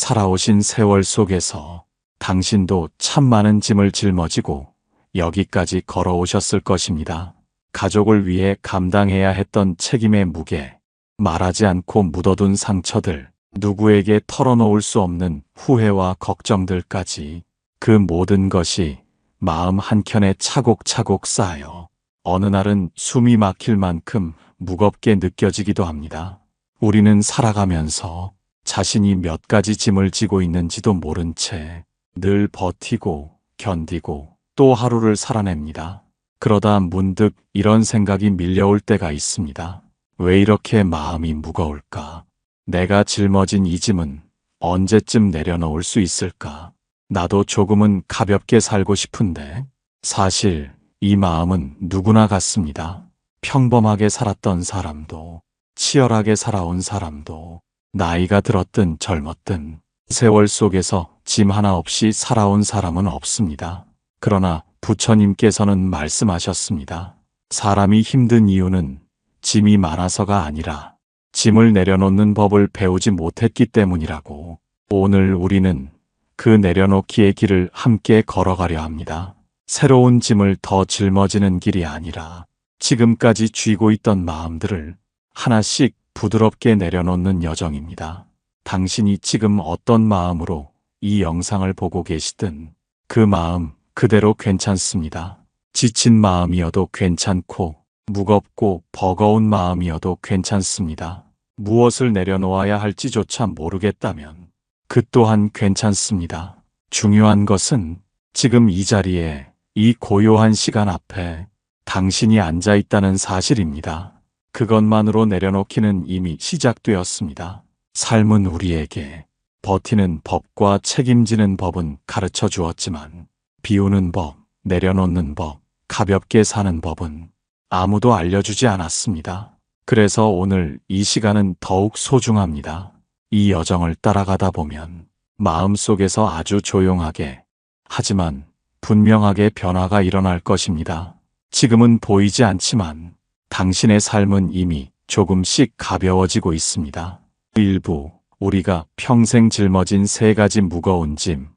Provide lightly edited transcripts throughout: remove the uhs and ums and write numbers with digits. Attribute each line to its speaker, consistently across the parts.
Speaker 1: 살아오신 세월 속에서 당신도 참 많은 짐을 짊어지고 여기까지 걸어오셨을 것입니다. 가족을 위해 감당해야 했던 책임의 무게, 말하지 않고 묻어둔 상처들, 누구에게 털어놓을 수 없는 후회와 걱정들까지 그 모든 것이 마음 한켠에 차곡차곡 쌓여 어느 날은 숨이 막힐 만큼 무겁게 느껴지기도 합니다. 우리는 살아가면서 자신이 몇 가지 짐을 지고 있는지도 모른 채 늘 버티고 견디고 또 하루를 살아냅니다. 그러다 문득 이런 생각이 밀려올 때가 있습니다. 왜 이렇게 마음이 무거울까? 내가 짊어진 이 짐은 언제쯤 내려놓을 수 있을까? 나도 조금은 가볍게 살고 싶은데 사실 이 마음은 누구나 같습니다. 평범하게 살았던 사람도 치열하게 살아온 사람도 나이가 들었든 젊었든 세월 속에서 짐 하나 없이 살아온 사람은 없습니다. 그러나 부처님께서는 말씀하셨습니다. 사람이 힘든 이유는 짐이 많아서가 아니라 짐을 내려놓는 법을 배우지 못했기 때문이라고. 오늘 우리는 그 내려놓기의 길을 함께 걸어가려 합니다. 새로운 짐을 더 짊어지는 길이 아니라 지금까지 쥐고 있던 마음들을 하나씩 부드럽게 내려놓는 여정입니다. 당신이 지금 어떤 마음으로 이 영상을 보고 계시든 그 마음 그대로 괜찮습니다. 지친 마음이어도 괜찮고 무겁고 버거운 마음이어도 괜찮습니다. 무엇을 내려놓아야 할지조차 모르겠다면 그 또한 괜찮습니다. 중요한 것은 지금 이 자리에 이 고요한 시간 앞에 당신이 앉아 있다는 사실입니다. 그것만으로 내려놓기는 이미 시작되었습니다. 삶은 우리에게 버티는 법과 책임지는 법은 가르쳐 주었지만 비우는 법, 내려놓는 법, 가볍게 사는 법은 아무도 알려주지 않았습니다. 그래서 오늘 이 시간은 더욱 소중합니다. 이 여정을 따라가다 보면 마음속에서 아주 조용하게 하지만 분명하게 변화가 일어날 것입니다. 지금은 보이지 않지만 당신의 삶은 이미 조금씩 가벼워지고 있습니다. 일부 우리가 평생 짊어진 세 가지 무거운 짐,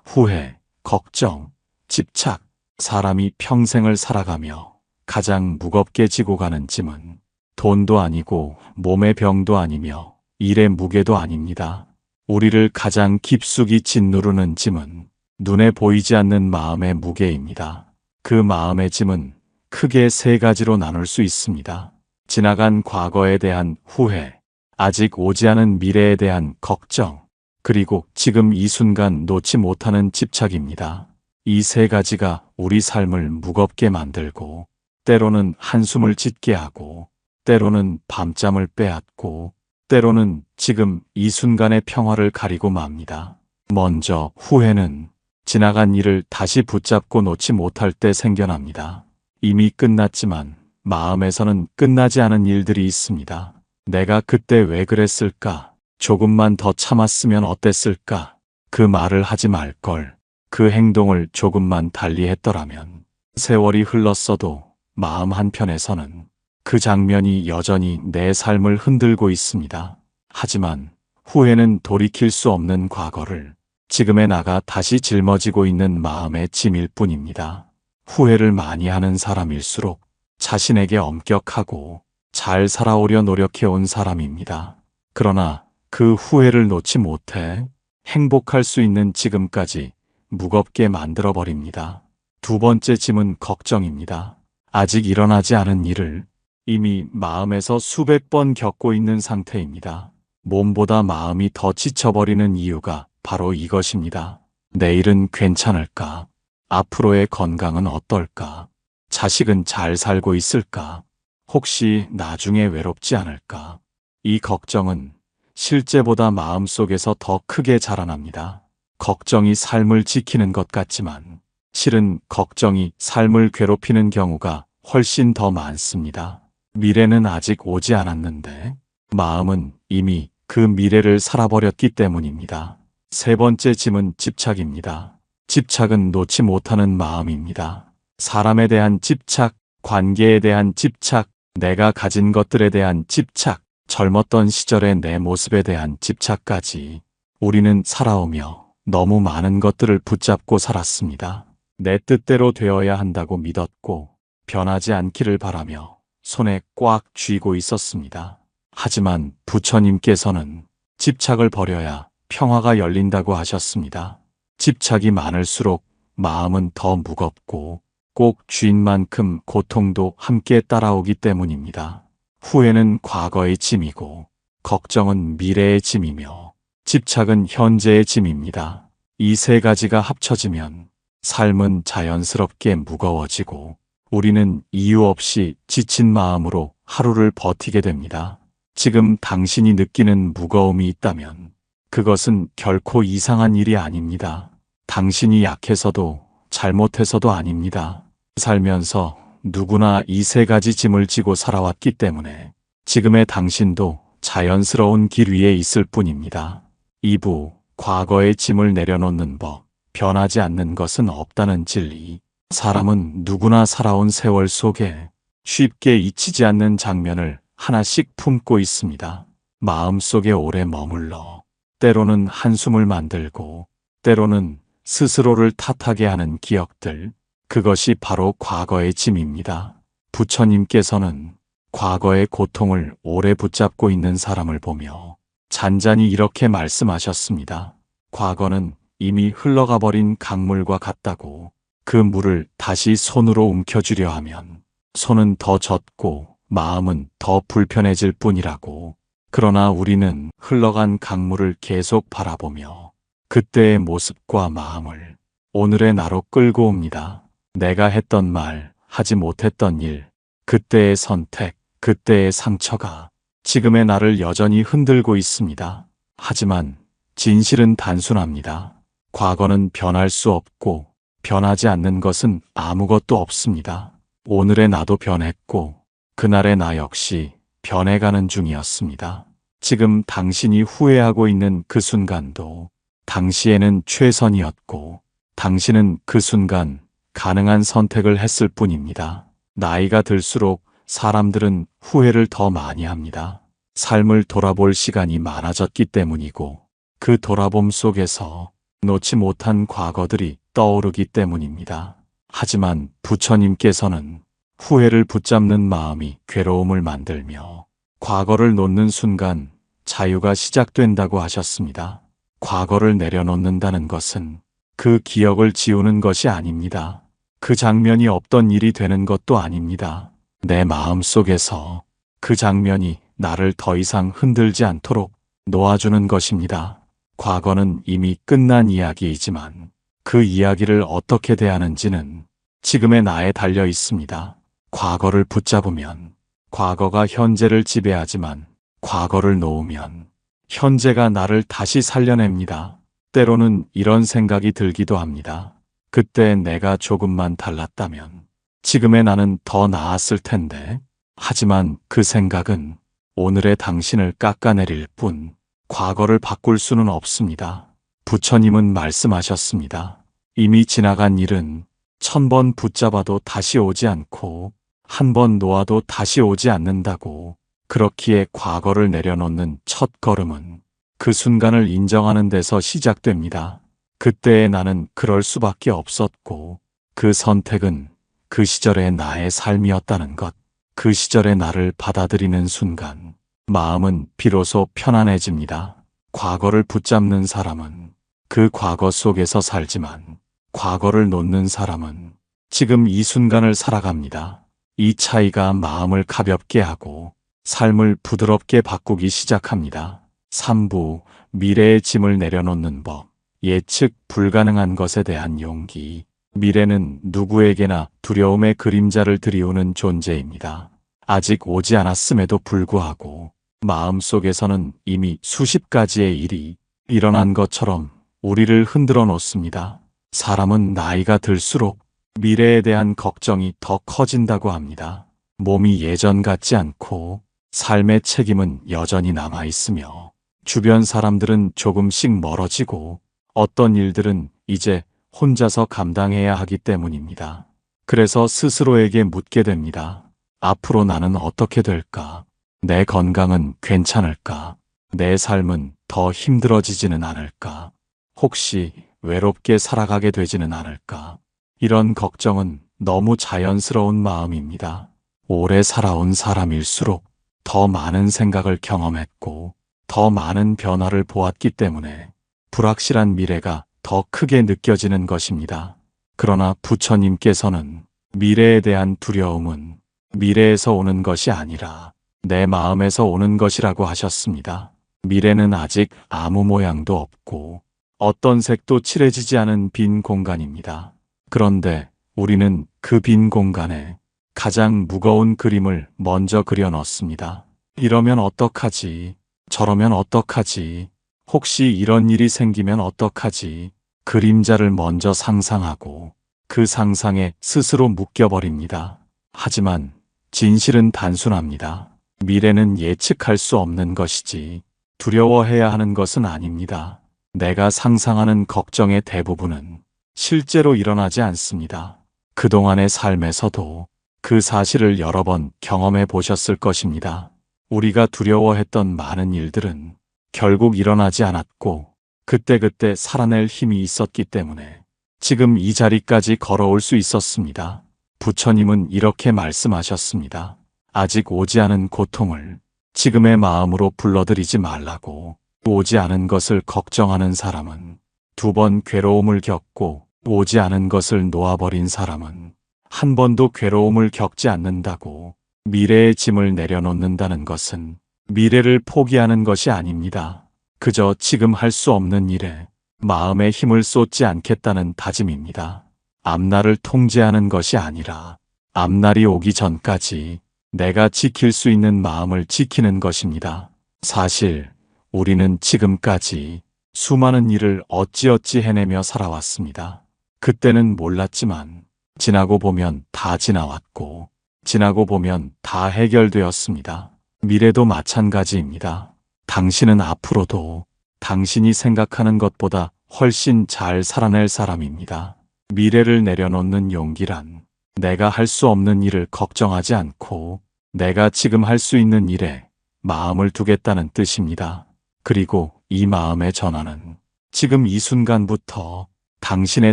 Speaker 1: 후회, 걱정, 집착. 사람이 평생을 살아가며 가장 무겁게 지고 가는 짐은 돈도 아니고 몸의 병도 아니며 일의 무게도 아닙니다. 우리를 가장 깊숙이 짓누르는 짐은 눈에 보이지 않는 마음의 무게입니다. 그 마음의 짐은 크게 세 가지로 나눌 수 있습니다. 지나간 과거에 대한 후회, 아직 오지 않은 미래에 대한 걱정, 그리고 지금 이 순간 놓지 못하는 집착입니다. 이 세 가지가 우리 삶을 무겁게 만들고 때로는 한숨을 짓게 하고 때로는 밤잠을 빼앗고 때로는 지금 이 순간의 평화를 가리고 맙니다. 먼저 후회는 지나간 일을 다시 붙잡고 놓지 못할 때 생겨납니다. 이미 끝났지만 마음에서는 끝나지 않은 일들이 있습니다. 내가 그때 왜 그랬을까? 조금만 더 참았으면 어땠을까? 그 말을 하지 말걸. 그 행동을 조금만 달리 했더라면. 세월이 흘렀어도 마음 한편에서는 그 장면이 여전히 내 삶을 흔들고 있습니다. 하지만 후회는 돌이킬 수 없는 과거를 지금에 나가 다시 짊어지고 있는 마음의 짐일 뿐입니다. 후회를 많이 하는 사람일수록 자신에게 엄격하고 잘 살아오려 노력해온 사람입니다. 그러나 그 후회를 놓지 못해 행복할 수 있는 지금까지 무겁게 만들어버립니다. 두 번째 짐은 걱정입니다. 아직 일어나지 않은 일을 이미 마음에서 수백 번 겪고 있는 상태입니다. 몸보다 마음이 더 지쳐버리는 이유가 바로 이것입니다. 내일은 괜찮을까? 앞으로의 건강은 어떨까? 자식은 잘 살고 있을까? 혹시 나중에 외롭지 않을까? 이 걱정은 실제보다 마음속에서 더 크게 자라납니다. 걱정이 삶을 지키는 것 같지만 실은 걱정이 삶을 괴롭히는 경우가 훨씬 더 많습니다. 미래는 아직 오지 않았는데 마음은 이미 그 미래를 살아버렸기 때문입니다. 세 번째 짐은 집착입니다. 집착은 놓지 못하는 마음입니다. 사람에 대한 집착, 관계에 대한 집착, 내가 가진 것들에 대한 집착, 젊었던 시절의 내 모습에 대한 집착까지 우리는 살아오며 너무 많은 것들을 붙잡고 살았습니다. 내 뜻대로 되어야 한다고 믿었고 변하지 않기를 바라며 손에 꽉 쥐고 있었습니다. 하지만 부처님께서는 집착을 버려야 평화가 열린다고 하셨습니다. 집착이 많을수록 마음은 더 무겁고 꼭 쥔 만큼 고통도 함께 따라오기 때문입니다. 후회는 과거의 짐이고 걱정은 미래의 짐이며 집착은 현재의 짐입니다. 이 세 가지가 합쳐지면 삶은 자연스럽게 무거워지고 우리는 이유 없이 지친 마음으로 하루를 버티게 됩니다. 지금 당신이 느끼는 무거움이 있다면 그것은 결코 이상한 일이 아닙니다. 당신이 약해서도 잘못해서도 아닙니다. 살면서 누구나 이 세 가지 짐을 지고 살아왔기 때문에 지금의 당신도 자연스러운 길 위에 있을 뿐입니다. 2부, 과거의 짐을 내려놓는 법, 변하지 않는 것은 없다는 진리. 사람은 누구나 살아온 세월 속에 쉽게 잊히지 않는 장면을 하나씩 품고 있습니다. 마음속에 오래 머물러 때로는 한숨을 만들고 때로는 스스로를 탓하게 하는 기억들, 그것이 바로 과거의 짐입니다. 부처님께서는 과거의 고통을 오래 붙잡고 있는 사람을 보며 잔잔히 이렇게 말씀하셨습니다. 과거는 이미 흘러가 버린 강물과 같다고. 그 물을 다시 손으로 움켜쥐려 하면 손은 더 젖고 마음은 더 불편해질 뿐이라고. 그러나 우리는 흘러간 강물을 계속 바라보며 그때의 모습과 마음을 오늘의 나로 끌고 옵니다. 내가 했던 말, 하지 못했던 일, 그때의 선택, 그때의 상처가 지금의 나를 여전히 흔들고 있습니다. 하지만 진실은 단순합니다. 과거는 변할 수 없고 변하지 않는 것은 아무것도 없습니다. 오늘의 나도 변했고 그날의 나 역시 변해가는 중이었습니다. 지금 당신이 후회하고 있는 그 순간도 당시에는 최선이었고 당신은 그 순간 가능한 선택을 했을 뿐입니다. 나이가 들수록 사람들은 후회를 더 많이 합니다. 삶을 돌아볼 시간이 많아졌기 때문이고 그 돌아봄 속에서 놓지 못한 과거들이 떠오르기 때문입니다. 하지만 부처님께서는 후회를 붙잡는 마음이 괴로움을 만들며 과거를 놓는 순간 자유가 시작된다고 하셨습니다. 과거를 내려놓는다는 것은 그 기억을 지우는 것이 아닙니다. 그 장면이 없던 일이 되는 것도 아닙니다. 내 마음 속에서 그 장면이 나를 더 이상 흔들지 않도록 놓아주는 것입니다. 과거는 이미 끝난 이야기이지만 그 이야기를 어떻게 대하는지는 지금의 나에 달려 있습니다. 과거를 붙잡으면 과거가 현재를 지배하지만 과거를 놓으면 현재가 나를 다시 살려냅니다. 때로는 이런 생각이 들기도 합니다. 그때 내가 조금만 달랐다면 지금의 나는 더 나았을 텐데. 하지만 그 생각은 오늘의 당신을 깎아내릴 뿐 과거를 바꿀 수는 없습니다. 부처님은 말씀하셨습니다. 이미 지나간 일은 1000번 붙잡아도 다시 오지 않고 한 번 놓아도 다시 오지 않는다고. 그렇기에 과거를 내려놓는 첫 걸음은 그 순간을 인정하는 데서 시작됩니다. 그때의 나는 그럴 수밖에 없었고 그 선택은 그 시절의 나의 삶이었다는 것. 그 시절의 나를 받아들이는 순간 마음은 비로소 편안해집니다. 과거를 붙잡는 사람은 그 과거 속에서 살지만 과거를 놓는 사람은 지금 이 순간을 살아갑니다. 이 차이가 마음을 가볍게 하고 삶을 부드럽게 바꾸기 시작합니다. 3부, 미래의 짐을 내려놓는 법. 예측 불가능한 것에 대한 용기. 미래는 누구에게나 두려움의 그림자를 드리우는 존재입니다. 아직 오지 않았음에도 불구하고 마음속에서는 이미 수십 가지의 일이 일어난 것처럼 우리를 흔들어 놓습니다. 사람은 나이가 들수록 미래에 대한 걱정이 더 커진다고 합니다. 몸이 예전 같지 않고 삶의 책임은 여전히 남아있으며 주변 사람들은 조금씩 멀어지고 어떤 일들은 이제 혼자서 감당해야 하기 때문입니다. 그래서 스스로에게 묻게 됩니다. 앞으로 나는 어떻게 될까? 내 건강은 괜찮을까? 내 삶은 더 힘들어지지는 않을까? 혹시 외롭게 살아가게 되지는 않을까? 이런 걱정은 너무 자연스러운 마음입니다. 오래 살아온 사람일수록 더 많은 생각을 경험했고 더 많은 변화를 보았기 때문에 불확실한 미래가 더 크게 느껴지는 것입니다. 그러나 부처님께서는 미래에 대한 두려움은 미래에서 오는 것이 아니라 내 마음에서 오는 것이라고 하셨습니다. 미래는 아직 아무 모양도 없고 어떤 색도 칠해지지 않은 빈 공간입니다. 그런데 우리는 그 빈 공간에 가장 무거운 그림을 먼저 그려 넣습니다. 이러면 어떡하지? 저러면 어떡하지? 혹시 이런 일이 생기면 어떡하지? 그림자를 먼저 상상하고 그 상상에 스스로 묶여버립니다. 하지만 진실은 단순합니다. 미래는 예측할 수 없는 것이지 두려워해야 하는 것은 아닙니다. 내가 상상하는 걱정의 대부분은 실제로 일어나지 않습니다. 그동안의 삶에서도 그 사실을 여러 번 경험해 보셨을 것입니다. 우리가 두려워했던 많은 일들은 결국 일어나지 않았고 그때그때 살아낼 힘이 있었기 때문에 지금 이 자리까지 걸어올 수 있었습니다. 부처님은 이렇게 말씀하셨습니다. 아직 오지 않은 고통을 지금의 마음으로 불러들이지 말라고. 오지 않은 것을 걱정하는 사람은 2번 괴로움을 겪고 오지 않은 것을 놓아버린 사람은 한 번도 괴로움을 겪지 않는다고. 미래의 짐을 내려놓는다는 것은 미래를 포기하는 것이 아닙니다. 그저 지금 할 수 없는 일에 마음의 힘을 쏟지 않겠다는 다짐입니다. 앞날을 통제하는 것이 아니라 앞날이 오기 전까지 내가 지킬 수 있는 마음을 지키는 것입니다. 사실 우리는 지금까지 수많은 일을 어찌어찌 해내며 살아왔습니다. 그때는 몰랐지만 지나고 보면 다 지나왔고 지나고 보면 다 해결되었습니다. 미래도 마찬가지입니다. 당신은 앞으로도 당신이 생각하는 것보다 훨씬 잘 살아낼 사람입니다. 미래를 내려놓는 용기란 내가 할 수 없는 일을 걱정하지 않고 내가 지금 할 수 있는 일에 마음을 두겠다는 뜻입니다. 그리고 이 마음의 전환은 지금 이 순간부터 당신의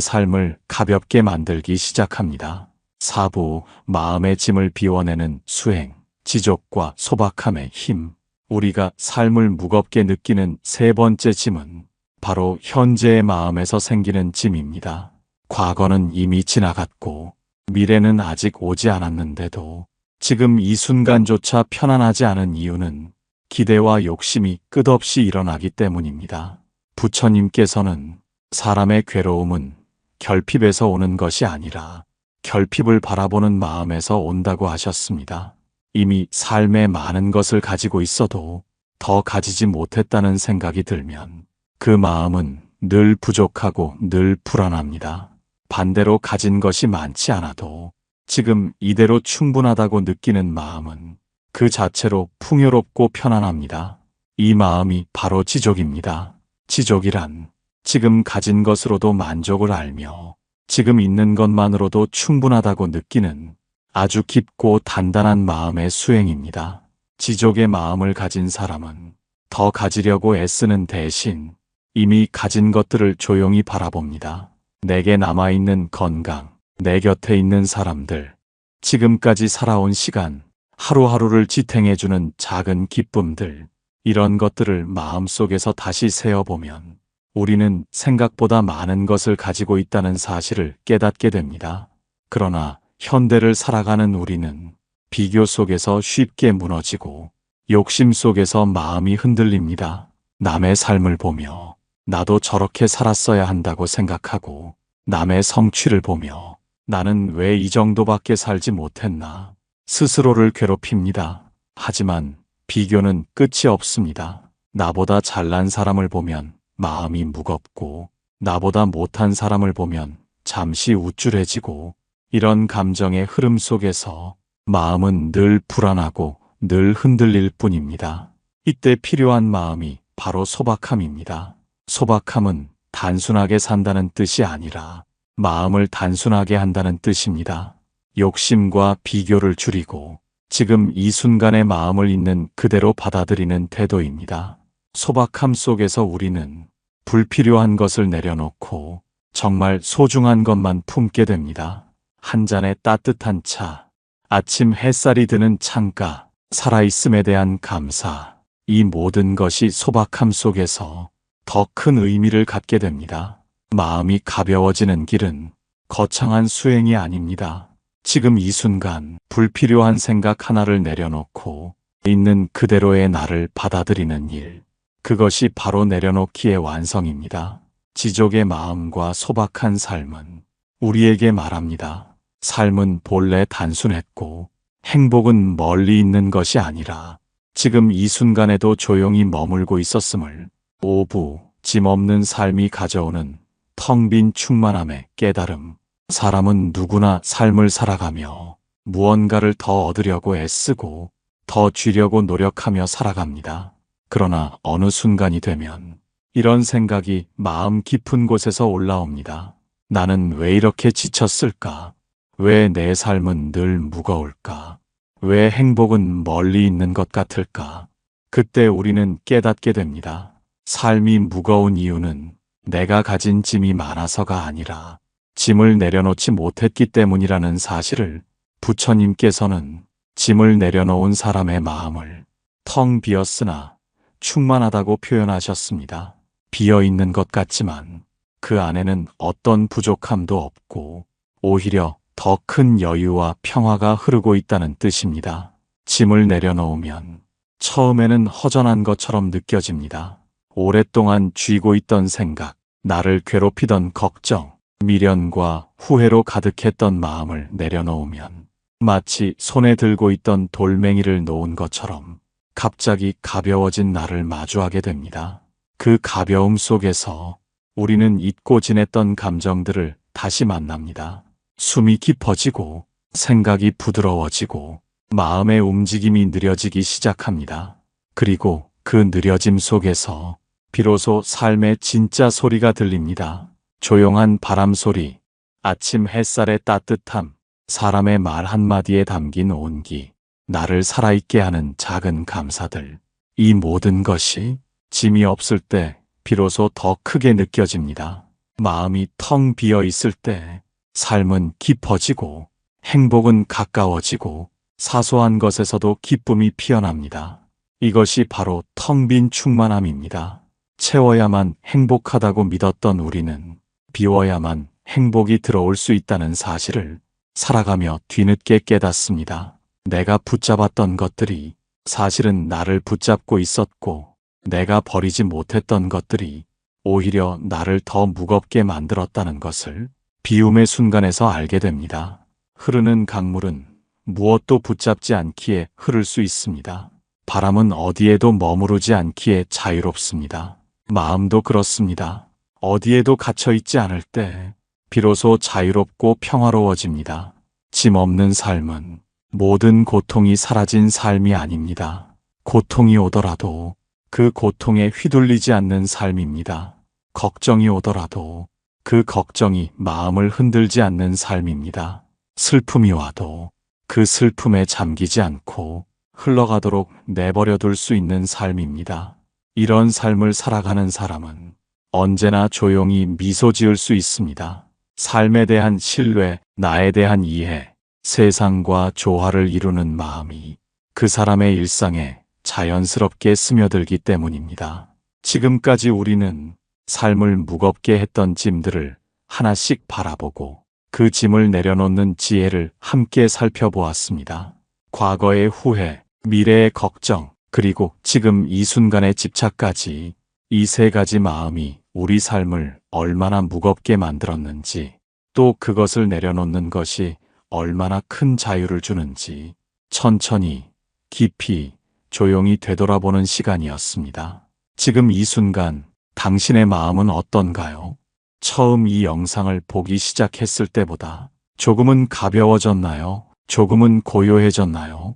Speaker 1: 삶을 가볍게 만들기 시작합니다. 4부 마음의 짐을 비워내는 수행, 지족과 소박함의 힘. 우리가 삶을 무겁게 느끼는 세 번째 짐은 바로 현재의 마음에서 생기는 짐입니다. 과거는 이미 지나갔고 미래는 아직 오지 않았는데도 지금 이 순간조차 편안하지 않은 이유는 기대와 욕심이 끝없이 일어나기 때문입니다. 부처님께서는 사람의 괴로움은 결핍에서 오는 것이 아니라 결핍을 바라보는 마음에서 온다고 하셨습니다. 이미 삶에 많은 것을 가지고 있어도 더 가지지 못했다는 생각이 들면 그 마음은 늘 부족하고 늘 불안합니다. 반대로 가진 것이 많지 않아도 지금 이대로 충분하다고 느끼는 마음은 그 자체로 풍요롭고 편안합니다. 이 마음이 바로 지족입니다. 지족이란 지금 가진 것으로도 만족을 알며 지금 있는 것만으로도 충분하다고 느끼는 아주 깊고 단단한 마음의 수행입니다. 지족의 마음을 가진 사람은 더 가지려고 애쓰는 대신 이미 가진 것들을 조용히 바라봅니다. 내게 남아있는 건강, 내 곁에 있는 사람들, 지금까지 살아온 시간, 하루하루를 지탱해주는 작은 기쁨들, 이런 것들을 마음속에서 다시 세어보면 우리는 생각보다 많은 것을 가지고 있다는 사실을 깨닫게 됩니다. 그러나 현대를 살아가는 우리는 비교 속에서 쉽게 무너지고 욕심 속에서 마음이 흔들립니다. 남의 삶을 보며 나도 저렇게 살았어야 한다고 생각하고 남의 성취를 보며 나는 왜 이 정도밖에 살지 못했나 스스로를 괴롭힙니다. 하지만 비교는 끝이 없습니다. 나보다 잘난 사람을 보면 마음이 무겁고 나보다 못한 사람을 보면 잠시 우쭐해지고 이런 감정의 흐름 속에서 마음은 늘 불안하고 늘 흔들릴 뿐입니다. 이때 필요한 마음이 바로 소박함입니다. 소박함은 단순하게 산다는 뜻이 아니라 마음을 단순하게 한다는 뜻입니다. 욕심과 비교를 줄이고 지금 이 순간의 마음을 있는 그대로 받아들이는 태도입니다. 소박함 속에서 우리는 불필요한 것을 내려놓고 정말 소중한 것만 품게 됩니다. 한 잔의 따뜻한 차, 아침 햇살이 드는 창가, 살아있음에 대한 감사, 이 모든 것이 소박함 속에서 더 큰 의미를 갖게 됩니다. 마음이 가벼워지는 길은 거창한 수행이 아닙니다. 지금 이 순간 불필요한 생각 하나를 내려놓고 있는 그대로의 나를 받아들이는 일, 그것이 바로 내려놓기의 완성입니다. 지족의 마음과 소박한 삶은 우리에게 말합니다. 삶은 본래 단순했고 행복은 멀리 있는 것이 아니라 지금 이 순간에도 조용히 머물고 있었음을, 오부, 짐 없는 삶이 가져오는 텅 빈 충만함의 깨달음. 사람은 누구나 삶을 살아가며 무언가를 더 얻으려고 애쓰고 더 쥐려고 노력하며 살아갑니다. 그러나 어느 순간이 되면 이런 생각이 마음 깊은 곳에서 올라옵니다. 나는 왜 이렇게 지쳤을까? 왜 내 삶은 늘 무거울까? 왜 행복은 멀리 있는 것 같을까? 그때 우리는 깨닫게 됩니다. 삶이 무거운 이유는 내가 가진 짐이 많아서가 아니라 짐을 내려놓지 못했기 때문이라는 사실을 부처님께서는 짐을 내려놓은 사람의 마음을 텅 비었으나 충만하다고 표현하셨습니다. 비어있는 것 같지만 그 안에는 어떤 부족함도 없고 오히려 더 큰 여유와 평화가 흐르고 있다는 뜻입니다. 짐을 내려놓으면 처음에는 허전한 것처럼 느껴집니다. 오랫동안 쥐고 있던 생각, 나를 괴롭히던 걱정, 미련과 후회로 가득했던 마음을 내려놓으면 마치 손에 들고 있던 돌멩이를 놓은 것처럼 갑자기 가벼워진 나를 마주하게 됩니다. 그 가벼움 속에서 우리는 잊고 지냈던 감정들을 다시 만납니다. 숨이 깊어지고 생각이 부드러워지고 마음의 움직임이 느려지기 시작합니다. 그리고 그 느려짐 속에서 비로소 삶의 진짜 소리가 들립니다. 조용한 바람 소리, 아침 햇살의 따뜻함, 사람의 말 한마디에 담긴 온기, 나를 살아있게 하는 작은 감사들. 이 모든 것이 짐이 없을 때 비로소 더 크게 느껴집니다. 마음이 텅 비어 있을 때 삶은 깊어지고 행복은 가까워지고 사소한 것에서도 기쁨이 피어납니다. 이것이 바로 텅 빈 충만함입니다. 채워야만 행복하다고 믿었던 우리는 비워야만 행복이 들어올 수 있다는 사실을 살아가며 뒤늦게 깨닫습니다. 내가 붙잡았던 것들이 사실은 나를 붙잡고 있었고 내가 버리지 못했던 것들이 오히려 나를 더 무겁게 만들었다는 것을 비움의 순간에서 알게 됩니다. 흐르는 강물은 무엇도 붙잡지 않기에 흐를 수 있습니다. 바람은 어디에도 머무르지 않기에 자유롭습니다. 마음도 그렇습니다. 어디에도 갇혀있지 않을 때 비로소 자유롭고 평화로워집니다. 짐 없는 삶은 모든 고통이 사라진 삶이 아닙니다. 고통이 오더라도 그 고통에 휘둘리지 않는 삶입니다. 걱정이 오더라도 그 걱정이 마음을 흔들지 않는 삶입니다. 슬픔이 와도 그 슬픔에 잠기지 않고 흘러가도록 내버려 둘 수 있는 삶입니다. 이런 삶을 살아가는 사람은 언제나 조용히 미소 지을 수 있습니다. 삶에 대한 신뢰, 나에 대한 이해, 세상과 조화를 이루는 마음이 그 사람의 일상에 자연스럽게 스며들기 때문입니다. 지금까지 우리는 삶을 무겁게 했던 짐들을 하나씩 바라보고 그 짐을 내려놓는 지혜를 함께 살펴보았습니다. 과거의 후회, 미래의 걱정, 그리고 지금 이 순간의 집착까지 이 세 가지 마음이 우리 삶을 얼마나 무겁게 만들었는지, 또 그것을 내려놓는 것이 얼마나 큰 자유를 주는지 천천히, 깊이, 조용히 되돌아보는 시간이었습니다. 지금 이 순간 당신의 마음은 어떤가요? 처음 이 영상을 보기 시작했을 때보다 조금은 가벼워졌나요? 조금은 고요해졌나요?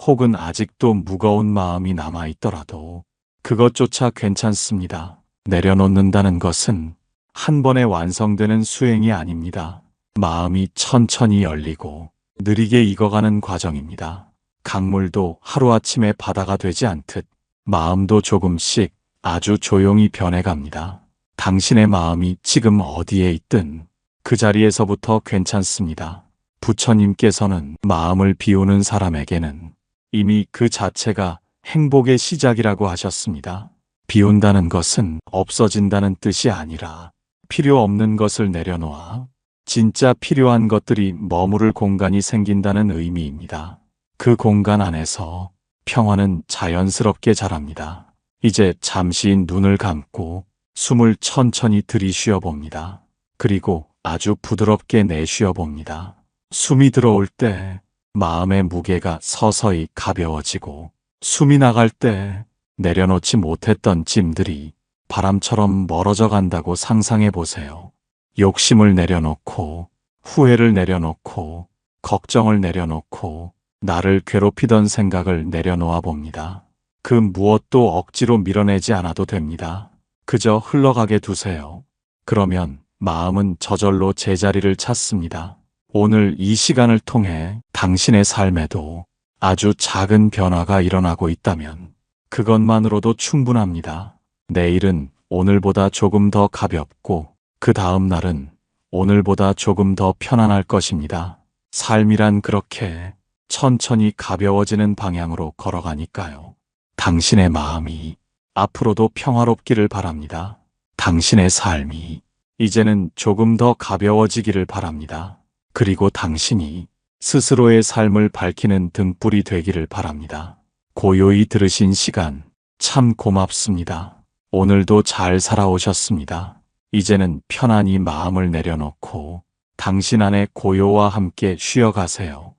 Speaker 1: 혹은 아직도 무거운 마음이 남아있더라도 그것조차 괜찮습니다. 내려놓는다는 것은 한 번에 완성되는 수행이 아닙니다. 마음이 천천히 열리고 느리게 익어가는 과정입니다. 강물도 하루아침에 바다가 되지 않듯 마음도 조금씩 아주 조용히 변해갑니다. 당신의 마음이 지금 어디에 있든 그 자리에서부터 괜찮습니다. 부처님께서는 마음을 비우는 사람에게는 이미 그 자체가 행복의 시작이라고 하셨습니다. 비운다는 것은 없어진다는 뜻이 아니라 필요 없는 것을 내려놓아 진짜 필요한 것들이 머무를 공간이 생긴다는 의미입니다. 그 공간 안에서 평화는 자연스럽게 자랍니다. 이제 잠시 눈을 감고 숨을 천천히 들이쉬어 봅니다. 그리고 아주 부드럽게 내쉬어 봅니다. 숨이 들어올 때 마음의 무게가 서서히 가벼워지고, 숨이 나갈 때 내려놓지 못했던 짐들이 바람처럼 멀어져 간다고 상상해 보세요. 욕심을 내려놓고, 후회를 내려놓고, 걱정을 내려놓고, 나를 괴롭히던 생각을 내려놓아 봅니다. 그 무엇도 억지로 밀어내지 않아도 됩니다. 그저 흘러가게 두세요. 그러면 마음은 저절로 제자리를 찾습니다. 오늘 이 시간을 통해 당신의 삶에도 아주 작은 변화가 일어나고 있다면 그것만으로도 충분합니다. 내일은 오늘보다 조금 더 가볍고 그 다음 날은 오늘보다 조금 더 편안할 것입니다. 삶이란 그렇게 천천히 가벼워지는 방향으로 걸어가니까요. 당신의 마음이 앞으로도 평화롭기를 바랍니다. 당신의 삶이 이제는 조금 더 가벼워지기를 바랍니다. 그리고 당신이 스스로의 삶을 밝히는 등불이 되기를 바랍니다. 고요히 들으신 시간 참 고맙습니다. 오늘도 잘 살아오셨습니다. 이제는 편안히 마음을 내려놓고 당신 안의 고요와 함께 쉬어가세요.